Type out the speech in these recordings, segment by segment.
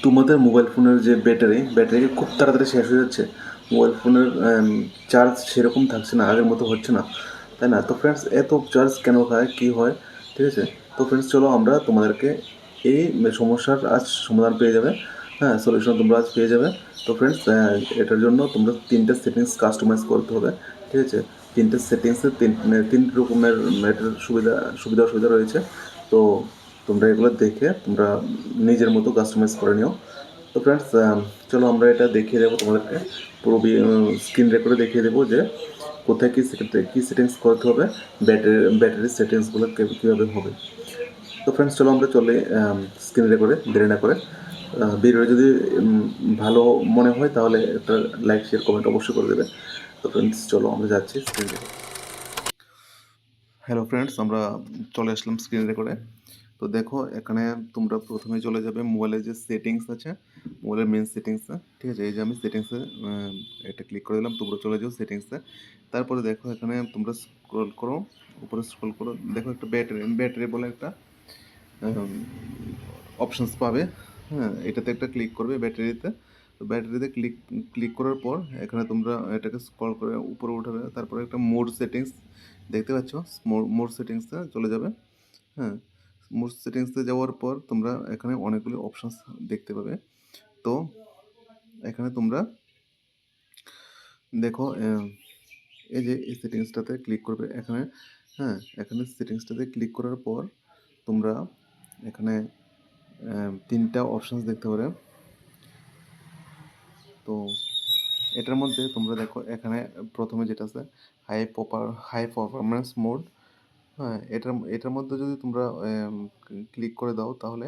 তোমাদের মোবাইল ফোনের যে ব্যাটারি খুব তাড়াতাড়ি শেষ হয়ে যাচ্ছে। মোবাইল ফোনের চার্জ সেরকম থাকছে না, আগের মতো হচ্ছে না, তাই না? তো ফ্রেন্ডস, এত চার্জ কেন খায়, কী হয়? ঠিক আছে, তো ফ্রেন্ডস চলো আমরা তোমাদেরকে এই সমস্যার আজ সমাধান পেয়ে যাবে। হ্যাঁ, সলিউশন তোমরা আজ পেয়ে যাবে। তো ফ্রেন্ডস, এটার জন্য তোমরা তিনটে সেটিংস কাস্টমাইজ করতে হবে। ঠিক আছে, তিনটে সেটিংসে তিন রকমের এটার সুবিধা অসুবিধা রয়েছে। তো তোমরা এগুলো দেখে তোমরা নিজের মতো কাস্টমাইজ করে নিও। তো ফ্রেন্ডস, চলো আমরা এটা দেখিয়ে দেবো তোমাদেরকে, পুরো স্ক্রিন রেকর্ডে দেখিয়ে দেবো যে কোথায় কী সেটিংস করতে হবে, ব্যাটারি সেটিংসগুলো কীভাবে হবে। তো ফ্রেন্ডস, চলো আমরা স্ক্রিন রেকর্ডে দেরি না করে ভিডিও যদি ভালো মনে হয় তাহলে একটা লাইক শেয়ার কমেন্ট অবশ্যই করে দেবে। তো ফ্রেন্ডস, চলো আমরা যাচ্ছি স্ক্রিন রেকর্ড। হ্যালো ফ্রেন্ডস, আমরা চলে আসলাম স্ক্রিন রেকর্ডে। তো দেখো, এখানে তোমরা প্রথমে চলে যাবে মোবাইলের যে সেটিংস আছে, মোবাইলের মেন সেটিংসে। ঠিক আছে, এই যে আমি সেটিংসে এটা ক্লিক করে দিলাম, তোমরা চলে যাও সেটিংসে। তারপরে দেখো এখানে তোমরা স্ক্রল করো, উপরে স্ক্রল করো, দেখো একটা ব্যাটারি বলে একটা অপশানস পাবে। হ্যাঁ, এটাতে একটা ক্লিক করবে ব্যাটারিতে। তো ব্যাটারিতে ক্লিক করার পর এখানে তোমরা এটাকে স্ক্রল করে উপরে উঠাবে, তারপরে একটা মোড সেটিংস দেখতে পাচ্ছ, মোড সেটিংসে চলে যাবে। হ্যাঁ, মোড সেটিংসে যাওয়ার পর তোমরা এখানে অনেকগুলো অপশানস দেখতে পাবে। তো এখানে তোমরা দেখো, এই যে এই সেটিংসটাতে ক্লিক করবে এখানে। হ্যাঁ, এখানে সেটিংসটাতে ক্লিক করার পর তোমরা এখানে তিনটা অপশানস দেখতে পাবে। তো এটার মধ্যে তোমরা দেখো এখানে প্রথমে যেটা আছে হাই পারফরম্যান্স মোড। হ্যাঁ, এটার মধ্যে যদি তোমরা ক্লিক করে দাও তাহলে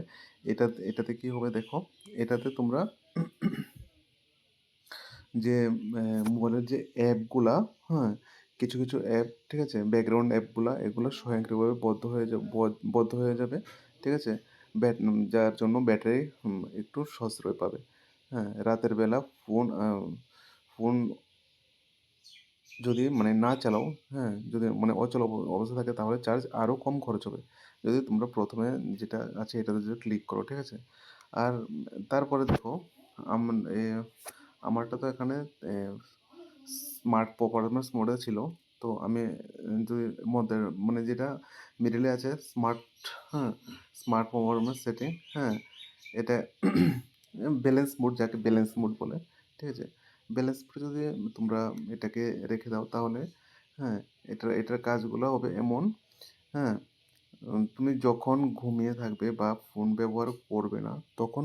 এটাতে কি হবে দেখো, এটাতে তোমরা যে মোবাইলের যে অ্যাপগুলা, হ্যাঁ, কিছু কিছু অ্যাপ, ঠিক আছে, ব্যাকগ্রাউন্ড অ্যাপগুলা এগুলো স্বয়ংক্রিয়ভাবে বদ্ধ হয়ে যাবে। ঠিক আছে, যার জন্য ব্যাটারি একটু সাশ্রয় পাবে। হ্যাঁ, রাতের বেলা ফোন যদি মানে না চালাও, হ্যাঁ, যদি মানে অচল অবস্থা থাকে তাহলে চার্জ আরও কম খরচ হবে যদি তোমরা প্রথমে যেটা আছে এটাতে যদি ক্লিক করো। ঠিক আছে, আর তারপরে দেখো এ, আমারটা তো এখানে স্মার্ট পারফরমেন্স মোডে ছিল। তো আমি যদি মধ্যে মানে যেটা মিডিলে আছে স্মার্ট, হ্যাঁ, স্মার্ট পারফরমেন্স সেটিং, হ্যাঁ, এটা ব্যালেন্স মোড, যাকে ব্যালেন্স মোড বলে। ঠিক আছে, ব্যালেন্স মোডে যদি তোমরা এটাকে রেখে দাও তাহলে, হ্যাঁ, এটার কাজগুলো হবে এমন। হ্যাঁ, তুমি যখন ঘুমিয়ে থাকবে বা ফোন ব্যবহার করবে না তখন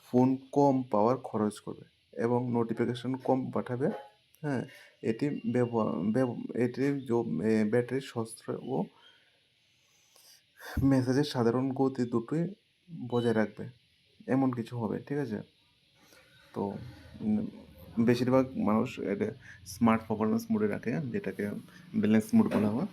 ফোন কম পাওয়ার খরচ করবে এবং নোটিফিকেশন কম পাঠাবে। হ্যাঁ, এটি এটির ব্যাটারির সাশ্রয় ও মেসেজের সাধারণ গতি দুটোই বজায় রাখবে, এমন কিছু হবে। ঠিক আছে, তো বেশিরভাগ মানুষ এটা স্মার্ট পারফরমেন্স মোডে রাখে, যেটাকে ব্যালেন্স মোড বলা হয়।